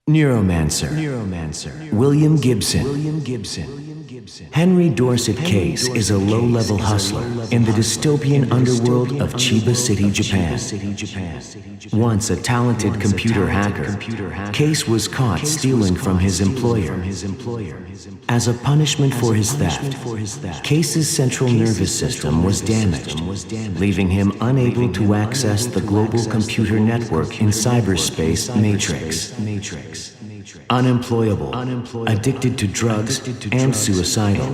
Neuromancer. William Gibson. Henry Dorset Case is a low-level hustler in the dystopian underworld of Chiba City, Japan. Once a talented computer hacker, Case was caught stealing from his employer. As a punishment for his theft, Case's central nervous system was damaged, leaving him unable to access the global computer network in cyberspace Matrix. Unemployable, addicted to drugs, and suicidal,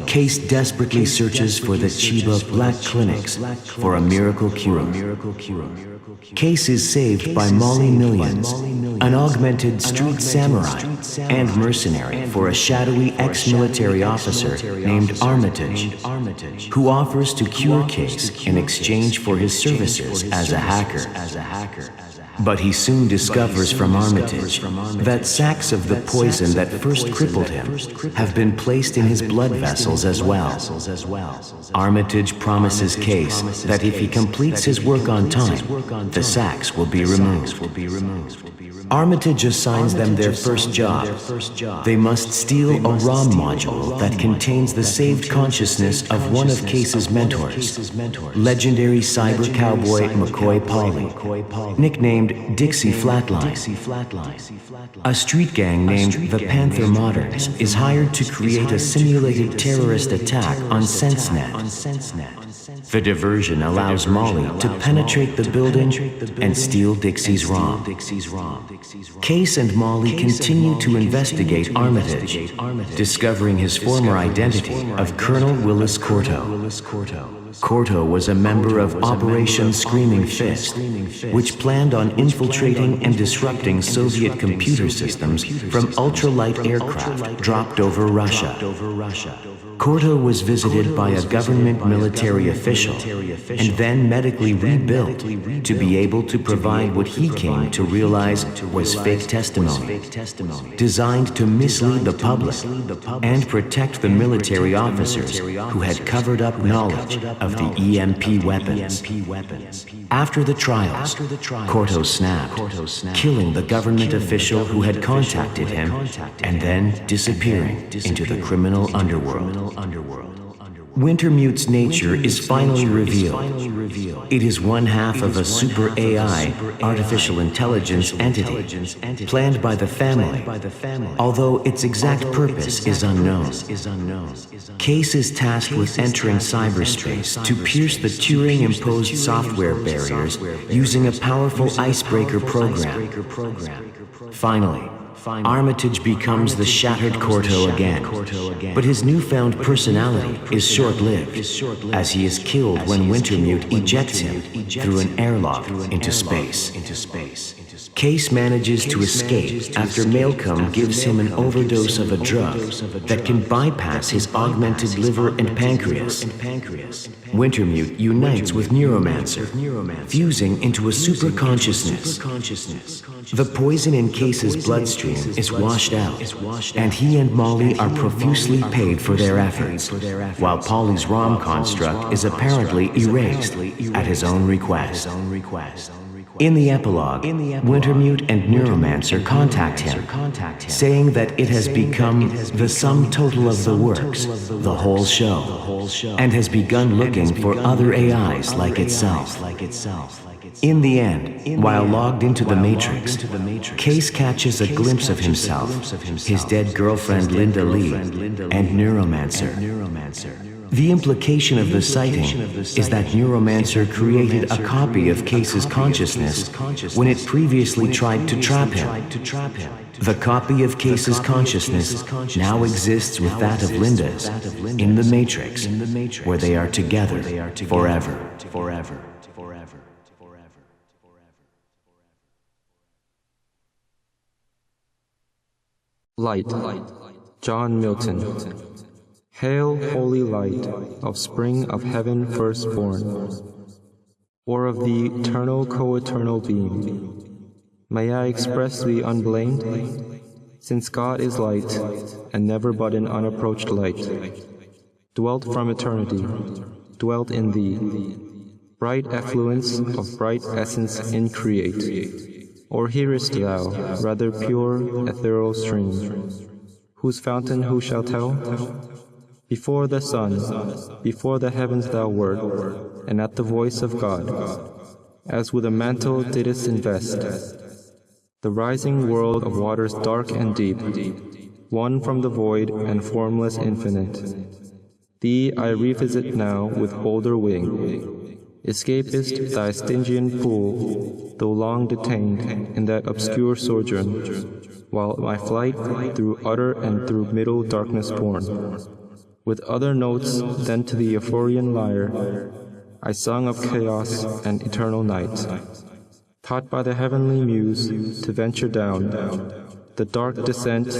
Case desperately searches for the Chiba Black Clinics for a miracle cure. Case is saved by Molly Millions, an augmented street samurai and mercenary for a shadowy ex-military officer named Armitage, who offers to cure Case in exchange for his services as a hacker. But he soon discovers from Armitage that sacs of the poison that first crippled him have been placed in his blood vessels as well. Armitage promises Case that if he completes his work on time, the sacs will be removed. Armitage assigns them their first job. They must steal a ROM module that contains the saved consciousness of one of Case's mentors, legendary cyber cowboy McCoy Polly, nicknamed Dixie Flatline. A street gang named the Panther Moderns is hired to create a simulated terrorist attack on SenseNet. The diversion allows Molly to penetrate the building and steal Dixie's ROM. Case and Molly continue to investigate Armitage, discovering his former identity of Colonel Willis Corto. Corto was a member of Operation Screaming Fist, which planned on infiltrating and disrupting Soviet computer systems from ultralight aircraft dropped over Russia. Corto was visited by a government military official and then medically rebuilt to be able to provide what he came to realize was fake testimony, designed to mislead the public and protect the military officers who had covered up knowledge of the EMP weapons. After the trials, Corto snapped, killing the government official who had contacted him and then disappearing into the criminal underworld. Wintermute's nature is finally revealed. It is one half of a super AI, artificial intelligence entity, planned by the family, although its exact purpose is unknown. Case is tasked with entering cyberspace to pierce the Turing-imposed software barriers using a powerful icebreaker program. Finally, Armitage becomes the shattered Corto again, but his newfound personality is short-lived, as he is killed when Wintermute ejects him through an airlock into space. Case manages to escape after Malcolm gives him an overdose of a drug that can bypass his augmented liver and pancreas. Wintermute unites with Neuromancer, fusing into a super-consciousness. The poison in Case's bloodstream is washed out, and he and Molly are profusely paid for their efforts, while Polly's ROM construct is apparently erased at his own request. In the epilogue, Wintermute and Neuromancer contact him, saying that it has become the sum total of the works, the whole show, and has begun looking for other AIs like itself. In the end, while logged into the Matrix, Case catches a glimpse of himself, his dead girlfriend Linda Lee, and Neuromancer. The implication of the sighting is that Neuromancer created a copy of Case's consciousness when it previously tried to trap him. The copy of Case's consciousness now exists with that of Linda's in the Matrix, where they are together forever. Light, John Milton. Hail, holy light, of spring of heaven firstborn, or of the eternal co-eternal being. May I express thee unblamed, since God is light, and never but an unapproached light, dwelt from eternity, dwelt in thee, bright effluence of bright essence increate, Or hearest thou rather pure ethereal stream, whose fountain who shall tell? Before the sun, before the heavens thou wert, and at the voice of God, as with a mantle didst invest, the rising world of waters dark and deep, one from the void and formless infinite. Thee I revisit now with bolder wing, escapest thy Stygian pool, though long detained in that obscure sojourn, while my flight through utter and through middle darkness borne. With other notes than to the Euphorian lyre, I sung of chaos and eternal night, taught by the heavenly muse to venture down the dark descent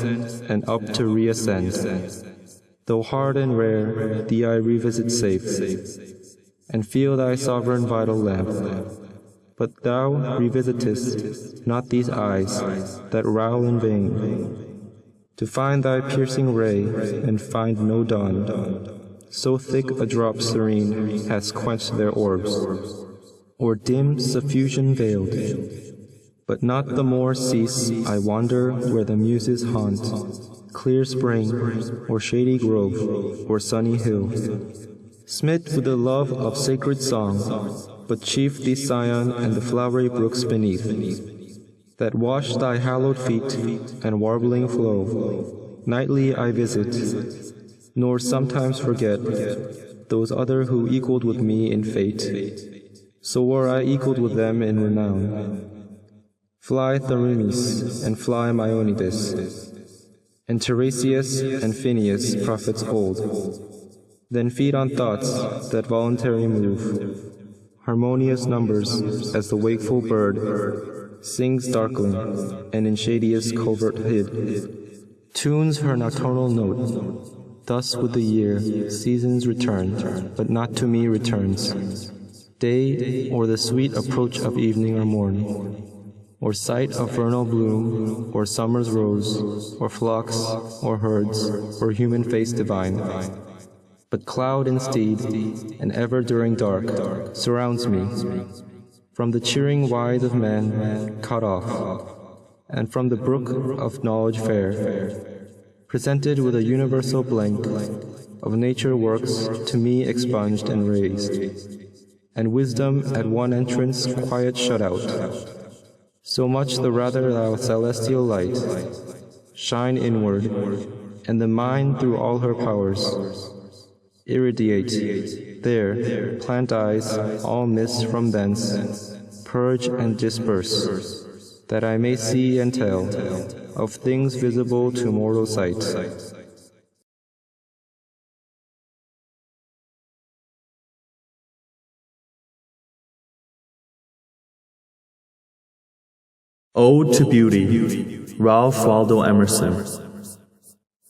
and up to reascend. Though hard and rare, thee I revisit safe, and feel thy sovereign vital lamp. But thou revisitest not these eyes that rowl in vain, to find thy piercing ray and find no dawn. So thick a drop serene has quenched their orbs, or dim suffusion veiled. But not the more cease I wander where the muses haunt, clear spring, or shady grove, or sunny hill. Smit with the love of sacred song, but chief thee Sion and the flowery brooks beneath, that wash thy hallowed feet and warbling flow. Nightly I visit, nor sometimes forget those other who equaled with me in fate. So were I equaled with them in renown. Fly Therimes, and fly Myonides, and Tiresias and Phineus, prophets old. Then feed on thoughts that voluntary move, harmonious numbers as the wakeful bird sings darkling and in shadiest covert hid, tunes her nocturnal note. Thus with the year seasons return, but not to me returns day, or the sweet approach of evening or morn, or sight of vernal bloom, or summer's rose, or flocks, or herds, or human face divine. But cloud and steed, and ever during dark, surrounds me, from the cheering wide of men cut off, and from the brook of knowledge fair, presented with a universal blank of nature works to me expunged and raised, and wisdom at one entrance quiet shut out. So much the rather thou celestial light shine inward, and the mind through all her powers irradiate. There plant eyes all mists from thence, purge and disperse, that I may see and tell of things visible to mortal sight. Ode to Beauty, Ralph Waldo Emerson.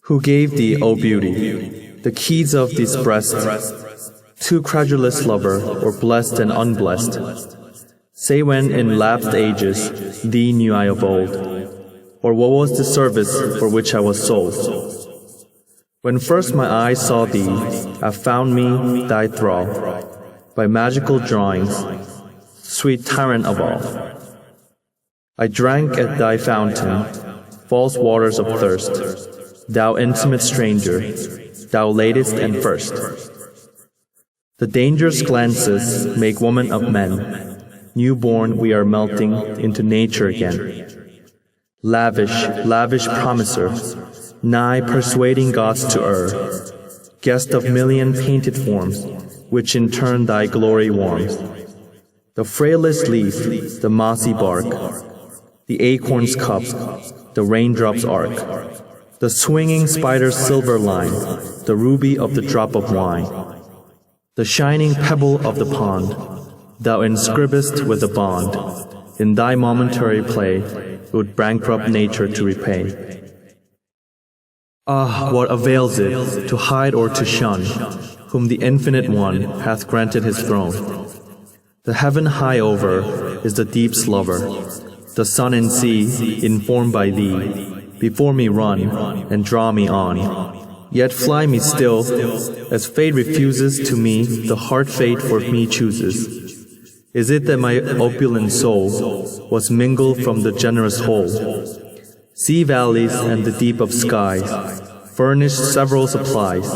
Who gave thee, O beauty, the keys of this breast, to credulous lover, or blessed and unblessed? Say when in lapsed ages thee knew I of old, or what was the service for which I was sold? When first my eyes saw thee, I found me thy thrall, by magical drawings, sweet tyrant of all. I drank at thy fountain, false waters of thirst, thou intimate stranger, thou latest and first. The dangerous glances make woman of men. Newborn we are melting into nature again. Lavish, lavish promiser, nigh persuading gods to err, guest of million painted forms, which in turn thy glory warms. The frailest leaf, the mossy bark, the acorn's cup, the raindrop's arc, the swinging spider's silver line, the ruby of the drop of wine, the shining pebble of the pond, thou inscribest with a bond, in thy momentary play, would bankrupt nature to repay. Ah, what avails it to hide or to shun, whom the Infinite One hath granted his throne? The heaven high over is the deep's lover, the sun and sea, informed by thee, before me run and draw me on. Yet fly me still, as fate refuses to me the hard fate for me chooses. Is it that my opulent soul was mingled from the generous whole? Sea valleys and the deep of skies furnished several supplies,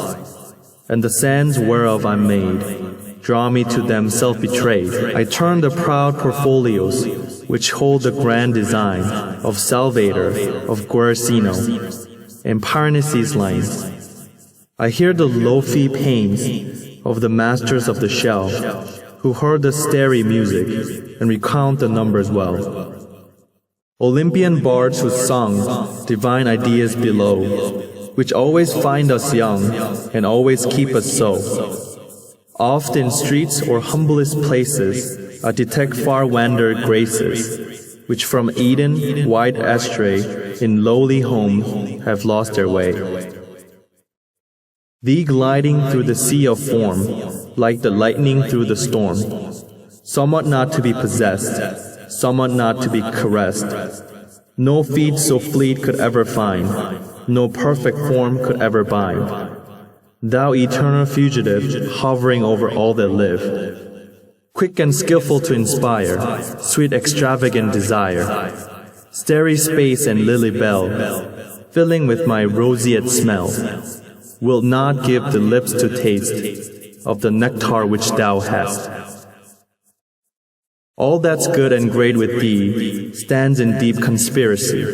and the sands whereof I'm made draw me to them self-betrayed. I turn the proud portfolios which hold the grand design of Salvator, of Guercino, and Parnassus lines. I hear the lo-fi pains of the masters of the shell, who heard the starry music and recount the numbers well. Olympian bards who sung divine ideas below, which always find us young and always keep us so. Oft in streets or humblest places, I detect far-wandered graces, which from Eden, wide astray, in lowly home have lost their way. Thee gliding through the sea of form, like the lightning through the storm, somewhat not to be possessed, somewhat not to be caressed. No feet so fleet could ever find, no perfect form could ever bind. Thou eternal fugitive, hovering over all that live, quick and skillful to inspire, sweet extravagant desire, starry space and lily bell, filling with my roseate smell, wilt not give the lips to taste of the nectar which thou hast. All that's good and great with thee stands in deep conspiracy.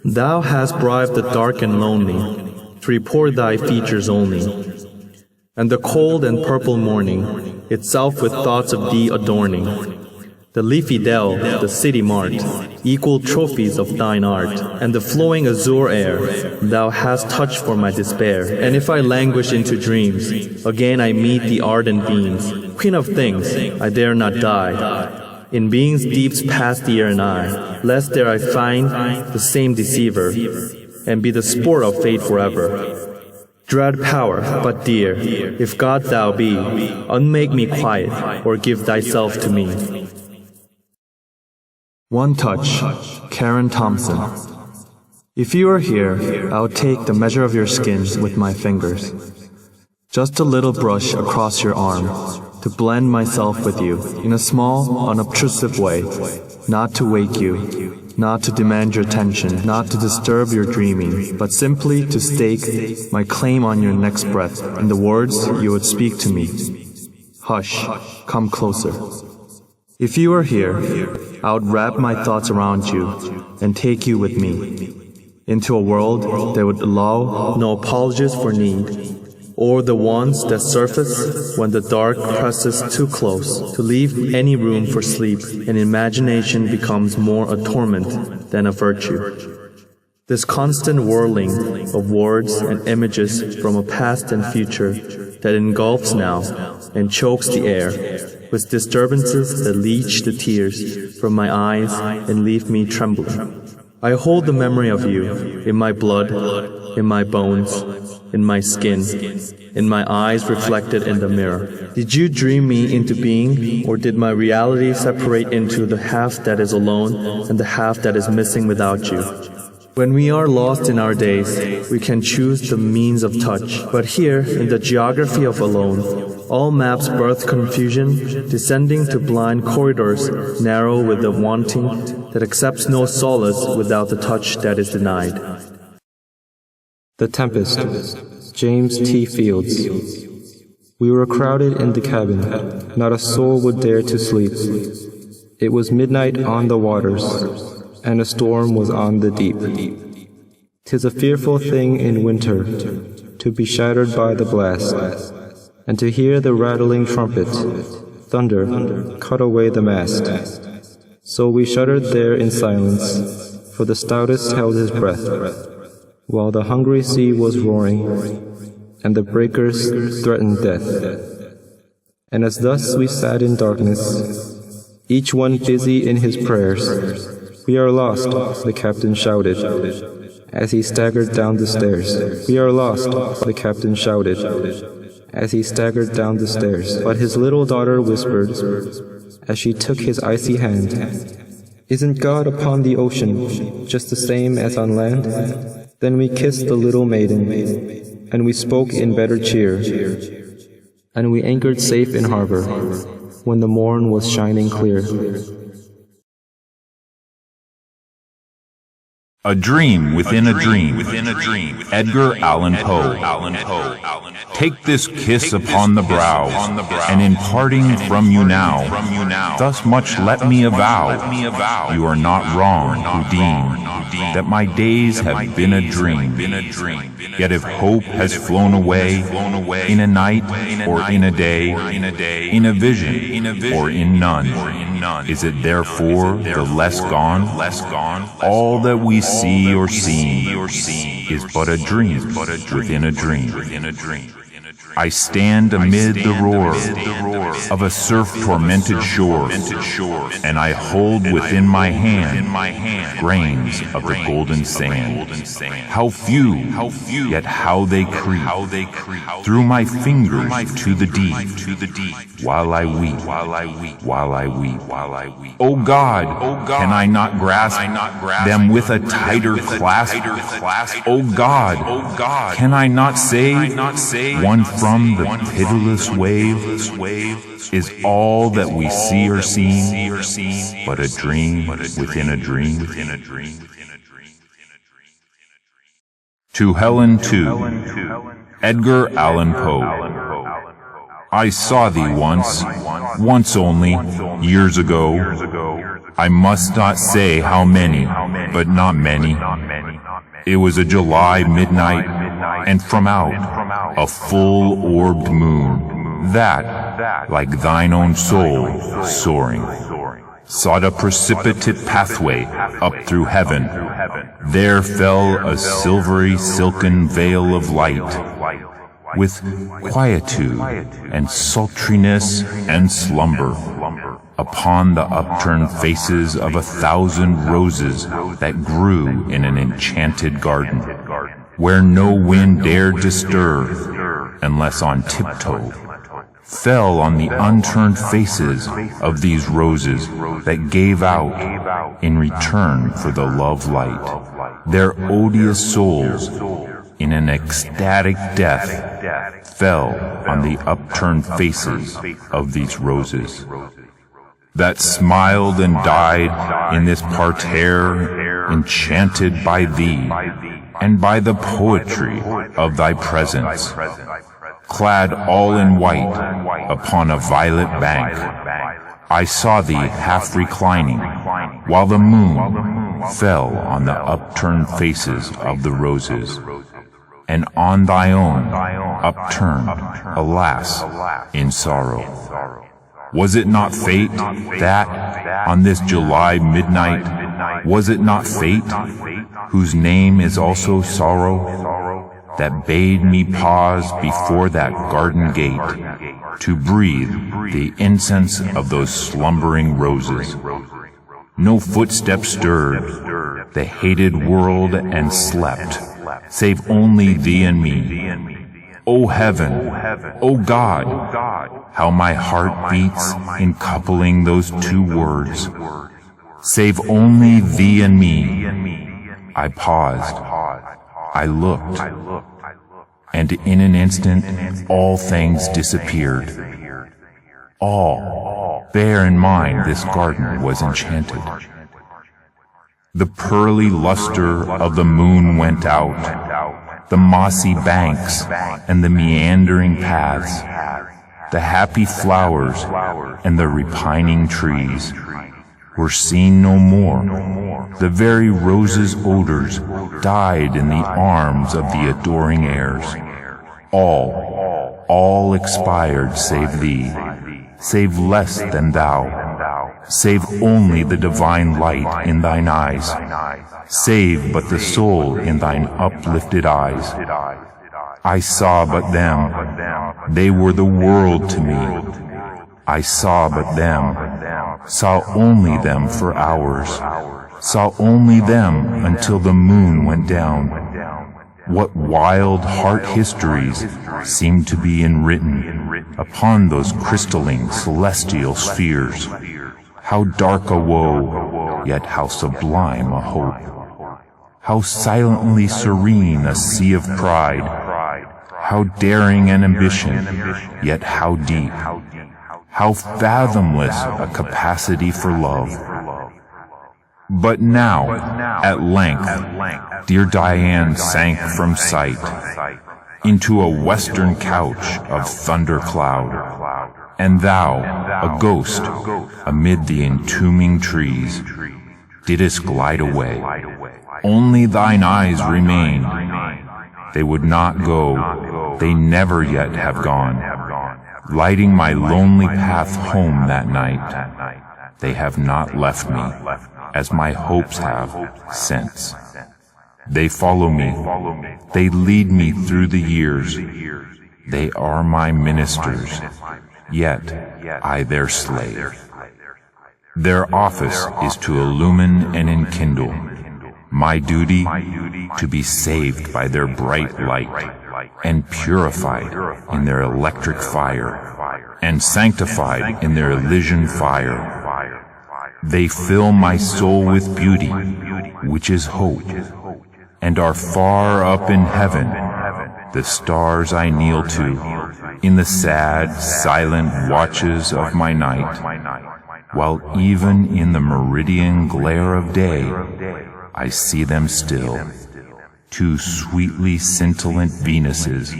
Thou hast bribed the dark and lonely to report thy features only, and the cold and purple morning itself with thoughts of thee adorning. The leafy dell, the city mart, equal trophies of thine art, and the flowing azure air thou hast touched for my despair. And if I languish into dreams, again I meet the ardent beams. Queen of things, I dare not die in being's deeps past the ear and eye, lest there I find the same deceiver, and be the sport of fate forever. Dread power, but dear, if God thou be, unmake me quiet, or give thyself to me. One touch, Karen Thompson. If you are here, I'll take the measure of your skin with my fingers. Just a little brush across your arm, to blend myself with you in a small, unobtrusive way, not to wake you, not to demand your attention, not to disturb your dreaming, but simply to stake my claim on your next breath in the words you would speak to me. Hush, come closer. If you are here, I would wrap my thoughts around you and take you with me into a world that would allow no apologies for need, or the ones that surface when the dark presses too close to leave any room for sleep, and imagination becomes more a torment than a virtue. This constant whirling of words and images from a past and future that engulfs now and chokes the air with disturbances that leach the tears from my eyes and leave me trembling. I hold the memory of you in my blood, in my bones, in my skin, in my eyes reflected in the mirror. Did you dream me into being, or did my reality separate into the half that is alone and the half that is missing without you? When we are lost in our days, we can choose the means of touch. But here, in the geography of alone, all maps birth confusion, descending to blind corridors narrow with the wanting that accepts no solace without the touch that is denied. The Tempest, James T. Fields. We were crowded in the cabin, not a soul would dare to sleep. It was midnight on the waters, and a storm was on the deep. 'Tis a fearful thing in winter, to be shattered by the blast, and to hear the rattling trumpet, thunder, cut away the mast. So we shuddered there in silence, for the stoutest held his breath, while the hungry sea was roaring, and the breakers threatened death. And as thus we sat in darkness, each one busy in his prayers, "We are lost," the captain shouted, as he staggered down the stairs. "We are lost," the captain shouted, as he staggered down the stairs. But his little daughter whispered, as she took his icy hand, "Isn't God upon the ocean just the same as on land?" Then we kissed the little maiden, and we spoke in better cheer, and we anchored safe in harbor, when the morn was shining clear. A Dream Within a Dream. Edgar Allan Poe. Take this kiss upon the brow, and in parting from you now, thus much let me avow, you are not wrong who deem that my days have been a dream. Yet if hope has flown away in a night or in a day, in a vision or in none, is it therefore the less gone? All that we see or seem is but a dream within a dream. I stand amid the roar of a surf-tormented shore, and I hold within my hand grains of the golden sand. How few, yet how they creep through my fingers to the deep, while I weep. O God, can I not grasp them with a tighter clasp? O God, can I not save one from the pitiless wave? Is all that we see or seem but a dream within a dream? To Helen too, Edgar Allan Poe. I saw thee once only, years ago. I must not say how many, but not many. It was a July midnight, and from out a full-orbed moon, that, like thine own soul, soaring, sought a precipitate pathway up through heaven. There fell a silvery silken veil of light, with quietude and sultriness and slumber, upon the upturned faces of 1,000 roses that grew in an enchanted garden, where no wind dared disturb, unless on tiptoe, fell on the unturned faces of these roses that gave out, in return for the love light, their odious souls in an ecstatic death, fell on the upturned faces of these roses that smiled and died in this parterre, enchanted by thee and by the poetry of thy presence, clad all in white upon a violet bank. I saw thee half reclining, while the moon fell on the upturned faces of the roses, and on thy own upturned, alas, in sorrow. Was it not fate that, on this July midnight, was it not fate, whose name is also sorrow, that bade me pause before that garden gate, to breathe the incense of those slumbering roses? No footstep stirred the hated world and slept, save only thee and me. O heaven, O God, how my heart beats in coupling those two words. Save only thee and me. I paused, I looked, and in an instant all things disappeared. All, bear in mind this garden was enchanted. The pearly luster of the moon went out. The mossy banks and the meandering paths, the happy flowers and the repining trees were seen no more. The very roses' odors died in the arms of the adoring airs. All expired save thee, save less than thou, save only the divine light in thine eyes, save but the soul in thine uplifted eyes. I saw but them, they were the world to me. I saw but them, saw only them for hours, saw only them until the moon went down. What wild heart histories seemed to be enwritten upon those crystalline celestial spheres. How dark a woe, yet how sublime a hope. How silently serene a sea of pride. How daring an ambition, yet how deep. How fathomless a capacity for love. But now, at length, dear Diane sank from sight into a western couch of thundercloud, and thou, a ghost, amid the entombing trees, didst glide away. Only thine eyes remained. They would not go, they never yet have gone, lighting my lonely path home that night. They have not left me, as my hopes have since. They follow me, they lead me through the years. They are my ministers, yet I their slave. Their office is to illumine and enkindle. My duty, to be saved by their bright light, and purified in their electric fire, and sanctified in their Elysian fire. They fill my soul with beauty, which is hope, and are far up in heaven, the stars I kneel to, in the sad, silent watches of my night, while even in the meridian glare of day, I see them still, two sweetly scintillant Venuses,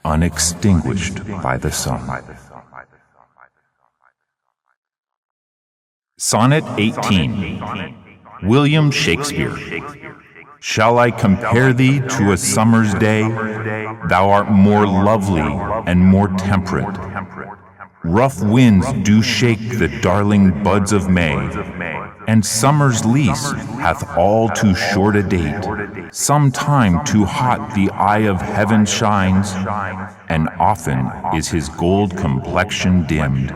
unextinguished by the sun. Sonnet 18. William Shakespeare. Shall I compare thee to a summer's day? Thou art more lovely and more temperate. Rough winds do shake the darling buds of May, and summer's lease hath all too short a date. Some time too hot the eye of heaven shines, and often is his gold complexion dimmed.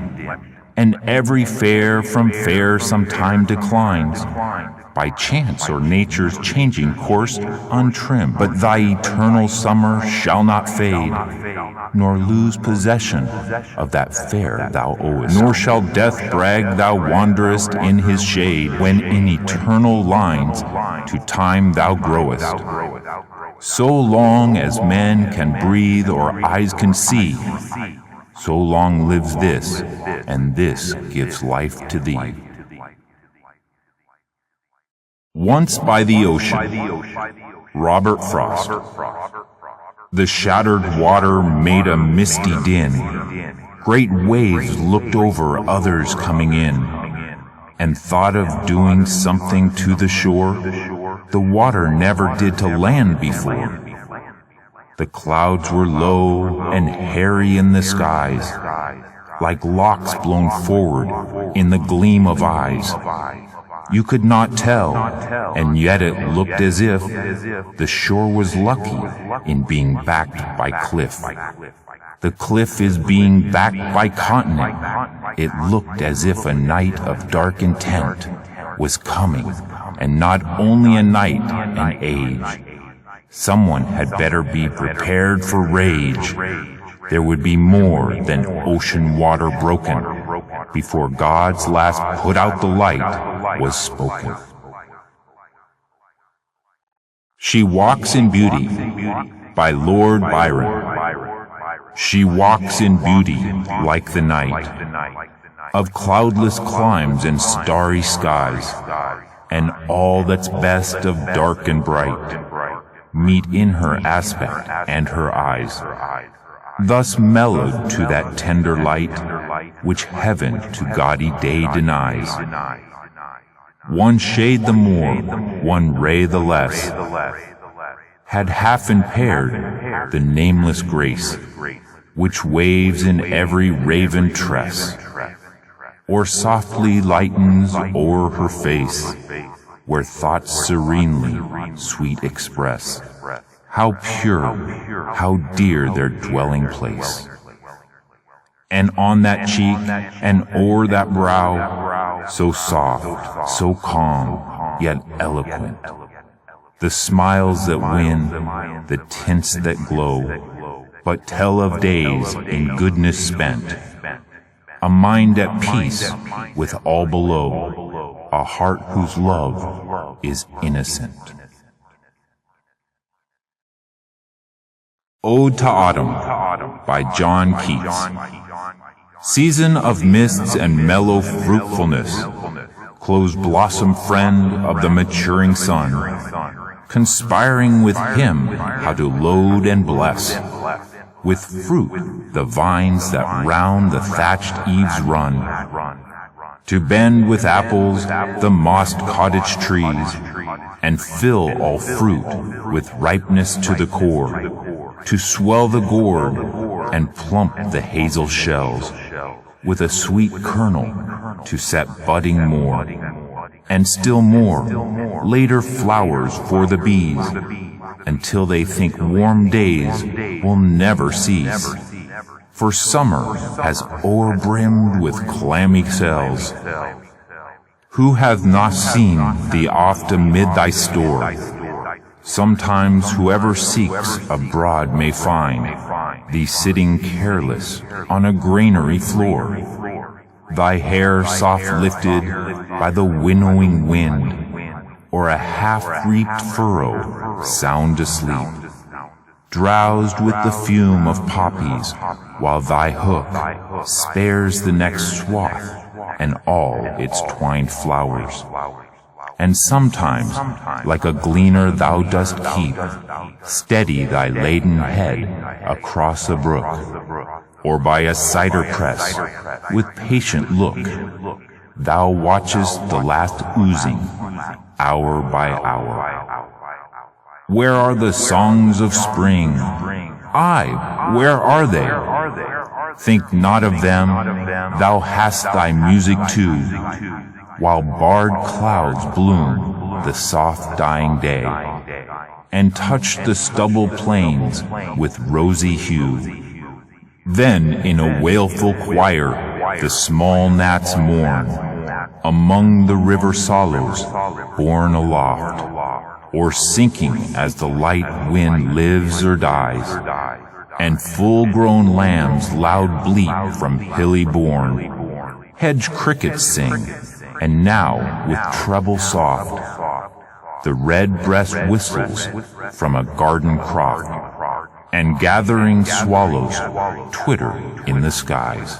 And every fair from fair sometime declines, by chance or nature's changing course untrimmed. But thy eternal summer shall not fade, nor lose possession of that fair thou owest. Nor shall death brag thou wanderest in his shade, when in eternal lines to time thou growest. So long as men can breathe or eyes can see, so long lives this, and this gives life to thee. Once by the Ocean, Robert Frost. The shattered water made a misty din. Great waves looked over others coming in, and thought of doing something to the shore the water never did to land before. The clouds were low and hairy in the skies, like locks blown forward in the gleam of eyes. You could not tell, and yet it looked as if the shore was lucky in being backed by cliff. The cliff is being backed by continent. It looked as if a night of dark intent was coming, and not only a night, an age. Someone had better be prepared for rage. There would be more than ocean water broken before God's last put out the light was spoken. She Walks in Beauty by Lord Byron. She walks in beauty like the night of cloudless climes and starry skies, and all that's best of dark and bright meet in her aspect and her eyes, thus mellowed to that tender light which heaven to gaudy day denies. One shade the more, one ray the less, had half impaired the nameless grace which waves in every raven tress, or softly lightens o'er her face, where thoughts serenely sweet express. How pure, how dear their dwelling place. And on that cheek, and o'er that brow, so soft, so calm, yet eloquent, the smiles that win, the tints that glow, but tell of days in goodness spent, a mind at peace with all below, a heart whose love is innocent. Ode to Autumn by John Keats. Season of mists and mellow fruitfulness, close blossom friend of the maturing sun, conspiring with him how to load and bless, with fruit the vines that round the thatched eaves run, to bend with apples the mossed cottage trees, and fill all fruit with ripeness to the core, to swell the gourd and plump the hazel shells, with a sweet kernel to set budding more, and still more later flowers for the bees, until they think warm days will never cease. For summer has o'erbrimmed with clammy cells. Who hath not seen thee oft amid thy store? Sometimes whoever seeks abroad may find thee sitting careless on a granary floor, thy hair soft lifted by the winnowing wind, or a half-reaped furrow sound asleep, drowsed with the fume of poppies, while thy hook spares the next swath and all its twined flowers. And sometimes, like a gleaner thou dost keep, steady thy laden head across a brook, or by a cider press, with patient look, thou watchest the last oozing, hour by hour. Where are the songs of spring? Aye, where are they? Think not of them, thou hast thy music too, while barred clouds bloom the soft dying day, and touch the stubble plains with rosy hue. Then in a wailful choir the small gnats mourn, among the river sorrows borne aloft, or sinking as the light wind lives or dies, and full-grown lambs loud bleat from hilly bourne. Hedge crickets sing, and now with treble soft, the red-breast whistles from a garden croft, and gathering swallows twitter in the skies.